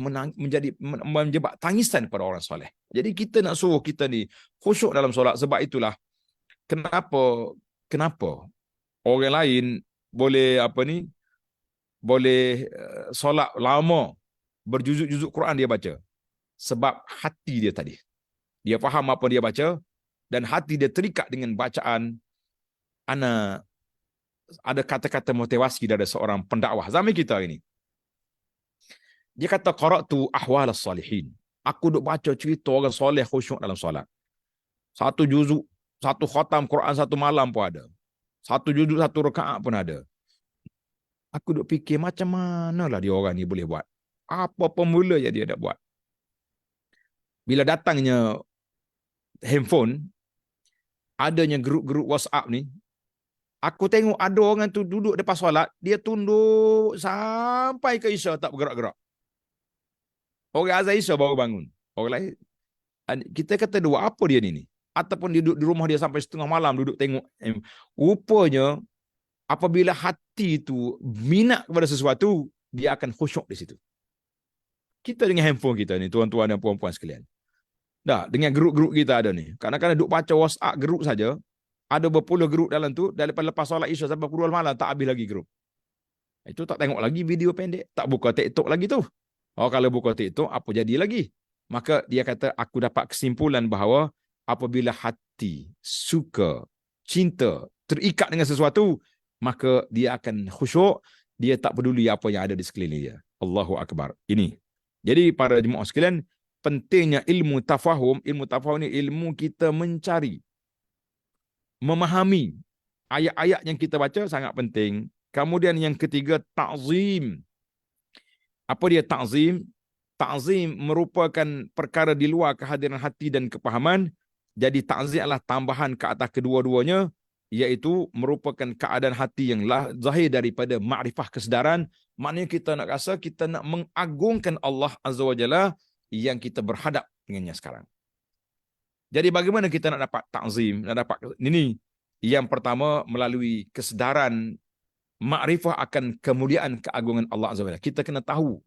S1: menjebak tangisan pada orang soleh. Jadi kita nak suruh kita ni khusyuk dalam solat. Sebab itulah kenapa orang lain boleh boleh solat lama, berjuzuk-juzuk Quran dia baca. Sebab hati dia tadi, dia faham apa dia baca dan hati dia terikat dengan bacaan. Ada kata-kata motivasi dari seorang pendakwah zaman kita ini. Dia kata, qara'tu ahwal as-salihin. Aku duk baca cerita orang soleh khusyuk dalam solat. Satu juzuk, satu khatam Quran satu malam pun ada. Satu juzuk, satu rakaat pun ada. Aku duk fikir macam manalah dia orang ni boleh buat. Apa pemula yang dia dah buat. Bila datangnya handphone, adanya grup-grup WhatsApp ni, aku tengok ada orang tu duduk depan solat, dia tunduk sampai ke Isya tak bergerak-gerak. Orang azan Isya baru bangun. Orang lain, kita kata dua apa dia ni? Ataupun dia duduk di rumah dia sampai setengah malam duduk tengok. Rupanya apabila hati tu minat kepada sesuatu, dia akan khusyuk di situ. Kita dengan handphone kita ni, tuan-tuan dan puan-puan sekalian. Dengan grup-grup kita ada ni. Kadang-kadang duduk baca WhatsApp grup saja, ada berpuluh grup dalam tu, daripada lepas solat Isya sampai pukul 12 malam tak habis lagi grup. Itu tak tengok lagi video pendek, tak buka TikTok lagi tu. Oh, kalau buka TikTok apa jadi lagi? Maka dia kata aku dapat kesimpulan bahawa apabila hati suka, cinta, terikat dengan sesuatu, maka dia akan khusyuk, dia tak peduli apa yang ada di sekeliling dia. Allahu akbar. Ini. Jadi para jemaah sekalian, pentingnya ilmu tafahum. Ilmu tafahum ni ilmu kita mencari, memahami ayat-ayat yang kita baca sangat penting. Kemudian yang ketiga, ta'zim. Apa dia ta'zim? Ta'zim merupakan perkara di luar kehadiran hati dan kepahaman. Jadi ta'zim adalah tambahan ke atas kedua-duanya, iaitu merupakan keadaan hati yang zahir daripada makrifah kesedaran. Maknanya kita nak rasa, kita nak mengagungkan Allah Azza wa Jalla yang kita berhadap dengannya sekarang. Jadi bagaimana kita nak dapat ta'zim, nak dapat ini? Yang pertama, melalui kesedaran makrifah akan kemuliaan keagungan Allah Azza wa Jalla. Kita kena tahu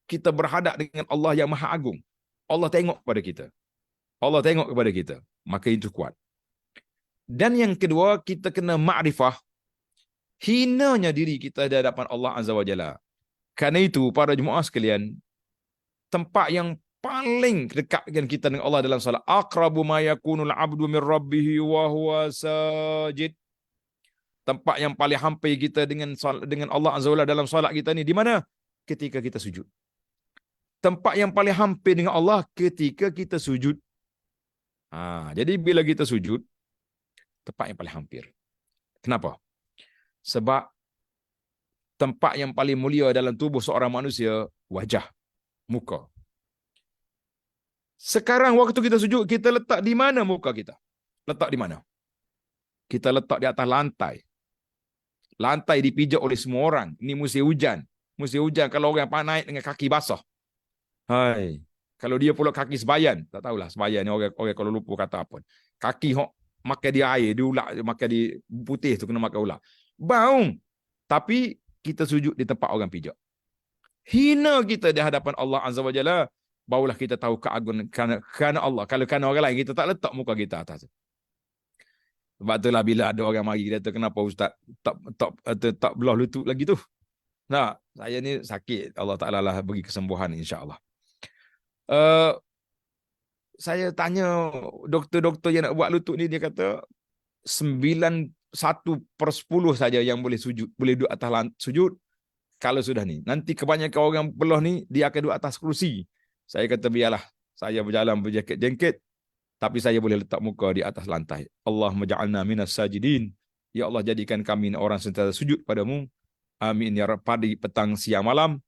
S1: kita berhadap dengan Allah yang Maha Agung. Allah tengok kepada kita. Allah tengok kepada kita. Maka itu kuat. Dan yang kedua, kita kena makrifah hinanya diri kita di hadapan Allah Azza wa Jalla. Karena itu, para jemaah sekalian, tempat yang paling dekat dengan kita dengan Allah dalam salat, aqrabu ma yakunul abdu min rabbih wa huwa sajid. Tempat yang paling hampir kita dengan Allah Azza wa Jalla dalam salat kita ni di mana? Ketika kita sujud. Tempat yang paling hampir dengan Allah ketika kita sujud. Jadi bila kita sujud, tempat yang paling hampir. Kenapa? Sebab tempat yang paling mulia dalam tubuh seorang manusia, wajah, muka. Sekarang waktu kita sujud, kita letak di mana muka kita? Letak di mana? Kita letak di atas lantai. Lantai dipijak oleh semua orang. Ini musim hujan. Musim hujan kalau orang naik dengan kaki basah. Hai, kalau dia pula kaki sebayan, tak tahulah sebayan ni orang kalau lupa kata apa. Kaki hok makan dia air, dia ulak makan di putih tu kena makan ulak. Bau. Tapi kita sujud di tempat orang pijak. Hina kita di hadapan Allah Azza wa Jalla, barulah kita tahu keagungan kerana Allah. Kalau kerana orang lain, kita tak letak muka kita atas. Sebab itulah bila ada orang mari dia kata, kenapa ustaz tak belah lutut lagi tu? Nah, saya ni sakit, Allah Taala lah bagi kesembuhan insya-Allah. Saya tanya doktor-doktor yang nak buat lutut ni, dia kata 1/10 saja yang boleh sujud, boleh duduk atas sujud kalau sudah ni. Nanti kebanyakan orang belah ni dia akan duduk atas kerusi. Saya kata biarlah, saya berjalan berjengket-jengket, tapi saya boleh letak muka di atas lantai. Allahumma ja'alna minas sajidin. Ya Allah, jadikan kami orang sentiasa sujud padamu. Amin ya Rabb. Pagi, petang, siang, malam,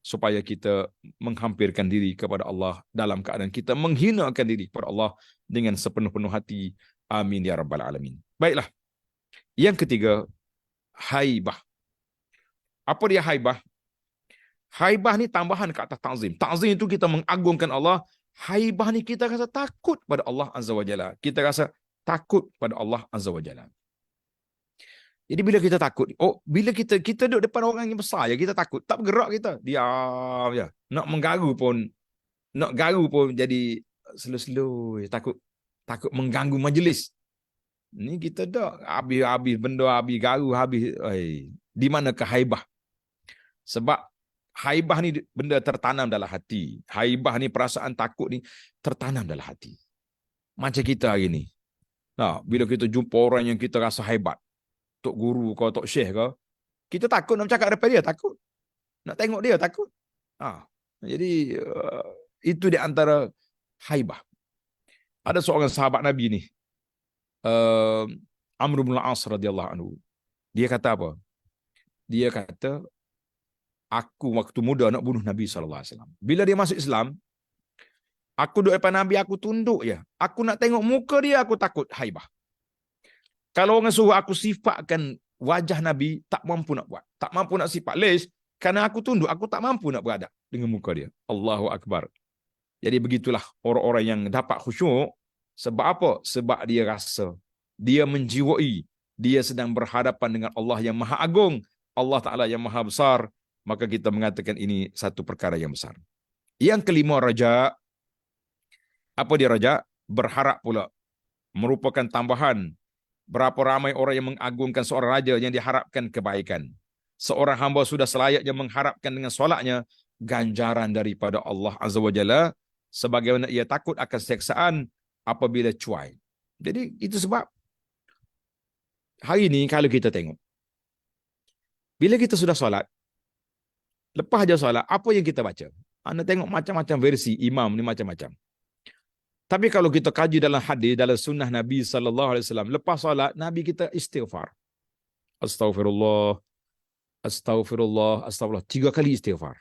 S1: supaya kita menghampirkan diri kepada Allah dalam keadaan kita menghinakan diri kepada Allah dengan sepenuh-penuh hati. Amin ya Rabbal Alamin. Baiklah. Yang ketiga, haibah. Apa dia haibah? Haibah ni tambahan ke atas ta'zim. Ta'zim itu kita mengagungkan Allah. Haibah ni kita rasa takut pada Allah Azza wa Jalla. Kita rasa takut pada Allah Azza wa Jalla. Jadi bila kita takut, bila kita duduk depan orang yang besar ya, kita takut, tak bergerak kita, diam je. Nak garu pun jadi slow-slow, takut mengganggu majlis. Ni kita dah habis benda, habis garu, habis di manakah haibah? Sebab haibah ni benda tertanam dalam hati. Haibah ni, perasaan takut ni tertanam dalam hati. Macam kita hari ni. Nah, bila kita jumpa orang yang kita rasa hebat, tok guru kau, tok syekh kau, kita takut nak bercakap depan dia, takut. Nak tengok dia, takut. Jadi itu di antara haibah. Ada seorang sahabat Nabi ni, Amr bin Al-As radhiyallahu anhu. Dia kata apa? Dia kata, aku waktu muda nak bunuh Nabi SAW. Bila dia masuk Islam, aku duduk depan Nabi, aku tunduk ya. Aku nak tengok muka dia, aku takut haibah. Kalau orang suruh aku sifatkan wajah Nabi, tak mampu nak buat. Tak mampu nak sifat. Kerana aku tunduk, aku tak mampu nak beradab dengan muka dia. Allahu Akbar. Jadi begitulah orang-orang yang dapat khusyuk. Sebab apa? Sebab dia rasa, dia menjiwai, dia sedang berhadapan dengan Allah yang Maha Agung, Allah Ta'ala yang Maha Besar. Maka kita mengatakan ini satu perkara yang besar. Yang kelima, raja. Apa dia raja? Berharap pula. Merupakan tambahan Berapa ramai orang yang mengagungkan seorang raja yang diharapkan kebaikan. Seorang hamba sudah selayaknya mengharapkan dengan solatnya ganjaran daripada Allah Azza wa Jalla, sebagaimana ia takut akan seksaan apabila cuai. Jadi itu sebab hari ini kalau kita tengok, bila kita sudah solat, lepas aja solat, apa yang kita baca? Anda tengok macam-macam versi imam ni macam-macam. Tapi kalau kita kaji dalam hadis, dalam sunnah Nabi SAW, lepas solat, Nabi kita istighfar. Astaghfirullah, Astaghfirullah, Astaghfirullah. 3 kali istighfar.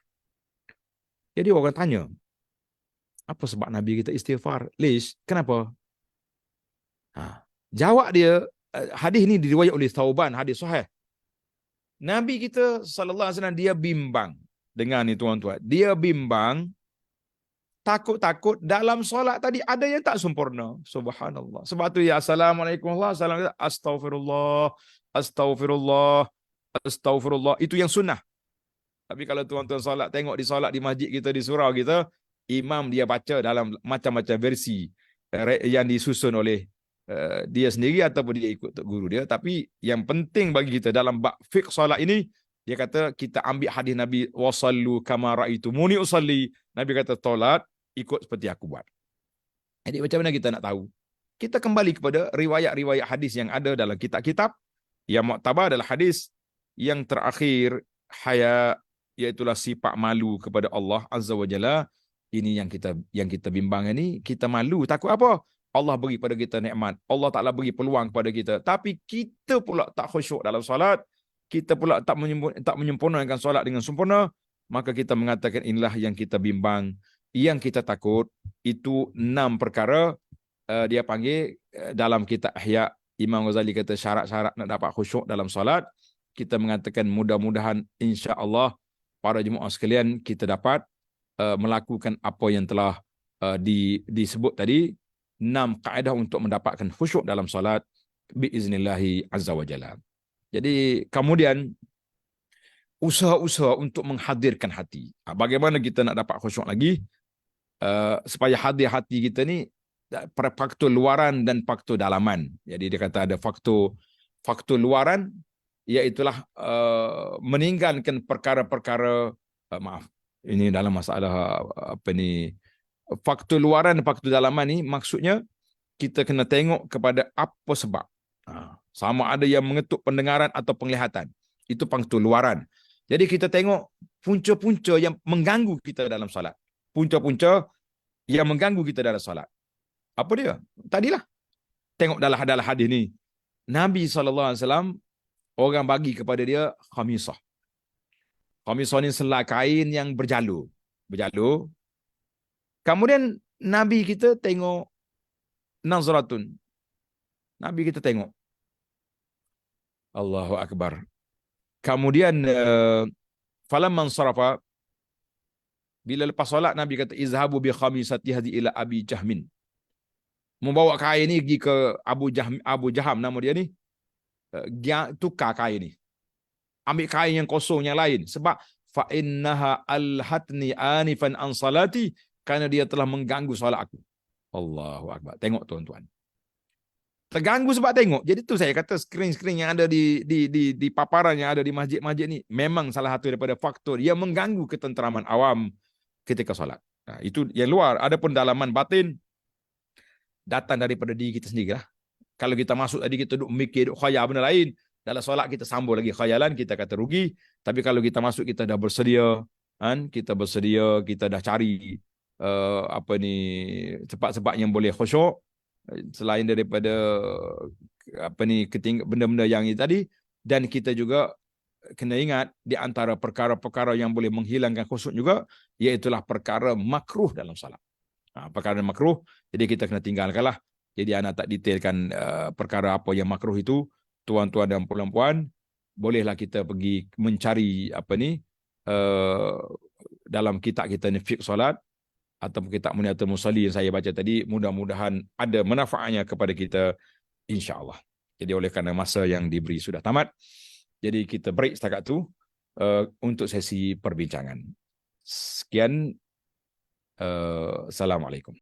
S1: Jadi orang tanya, apa sebab Nabi kita istighfar? Lish, kenapa? Jawab dia, hadis ni diriwayat oleh Thauban, hadis sahih. Nabi kita SAW dia bimbang. Dengar ni tuan-tuan. Dia bimbang, takut-takut dalam solat tadi ada yang tak sempurna. Subhanallah. Sebab tu ya, Assalamualaikum warahmatullahi wabarakatuh. Astaghfirullah, Astaghfirullah, Astaghfirullah. Itu yang sunnah. Tapi kalau tuan-tuan solat, tengok di solat di masjid kita, di surau kita, imam dia baca dalam macam-macam versi yang disusun oleh dia sendiri ataupun dia ikut guru dia. Tapi yang penting bagi kita dalam bab fiqh solat ini, dia kata kita ambil hadis Nabi, wasallu kama ra'aitumuni usalli. Nabi kata solat ikut seperti aku buat. Jadi macam mana kita nak tahu? Kita kembali kepada riwayat-riwayat hadis yang ada dalam kitab-kitab. Yang muktabar adalah hadis yang terakhir, haya, iaitulah sifat malu kepada Allah Azza wa Jalla. Ini yang kita bimbang ini, kita malu, takut apa? Allah beri pada kita nikmat, Allah Taala beri peluang kepada kita, tapi kita pula tak khusyuk dalam solat, kita pula tak menyempurnakan solat dengan sempurna, maka kita mengatakan inilah yang kita bimbang, yang kita takut. Itu 6 perkara dia panggil dalam kitab Ihya. Imam Ghazali kata syarat-syarat nak dapat khusyuk dalam solat. Kita mengatakan mudah-mudahan insya-Allah para jemaah sekalian kita dapat melakukan apa yang telah disebut tadi, 6 kaedah untuk mendapatkan khusyuk dalam solat biiznillahi azza wa jalla. Jadi kemudian usaha-usaha untuk menghadirkan hati. Bagaimana kita nak dapat khusyuk lagi supaya hadir hati kita ni, faktor luaran dan faktor dalaman. Jadi dia kata ada faktor luaran, iaitulah meninggalkan perkara-perkara maaf, ini dalam masalah apa ni, faktor luaran dan faktor dalaman ni maksudnya kita kena tengok kepada apa sebab. Sama ada yang mengetuk pendengaran atau penglihatan. Itu faktor luaran. Jadi kita tengok punca-punca yang mengganggu kita dalam salat. Punca-punca yang mengganggu kita dalam salat. Apa dia? Tadilah. Tengok dalam hadis ni. Nabi SAW, orang bagi kepada dia khamisah. Khamisah ni selai kain yang berjalur. Kemudian Nabi kita tengok nazratun. Nabi kita tengok. Allahu Akbar. Kemudian falamman sarafa, bila lepas solat Nabi kata izhabu bi khamisati hadi ila Abi Jahmin. Membawa kain ni pergi ke Abu Jaham nama dia ni. Tukar kain ni. Ambil kain yang kosong yang lain, sebab fa innaha alhatni anifan an salati, kerana dia telah mengganggu solat aku. Allahu Akbar. Tengok tuan-tuan. Terganggu sebab tengok. Jadi tu saya kata skrin-skrin yang ada di paparan yang ada di masjid-masjid ni memang salah satu daripada faktor yang mengganggu ketenteraman awam ketika solat. Nah, itu yang luar. Adapun dalaman batin datang daripada diri kita sendirilah. Kalau kita masuk tadi kita duk mikir, duk khayal benda lain, dalam solat kita sambung lagi khayalan, kita kata rugi. Tapi kalau kita masuk, kita dah bersedia, kita dah cari apa ni, sebab-sebab yang boleh khusyuk selain daripada apa ni, benda-benda yang ini tadi. Dan kita juga kena ingat di antara perkara-perkara yang boleh menghilangkan khusyuk juga, iaitulah perkara makruh dalam salat. Perkara makruh, jadi kita kena tinggalkanlah. Jadi anak tak detailkan perkara apa yang makruh itu. Tuan-tuan dan puan-puan, bolehlah kita pergi mencari apa ni dalam kitab kita ni fiqh solat ataupun kitab Muniatul Musalli yang saya baca tadi. Mudah-mudahan ada manfaatnya kepada kita insya-Allah. Jadi oleh kerana masa yang diberi sudah tamat, jadi kita break setakat tu untuk sesi perbincangan. Sekian, Assalamualaikum.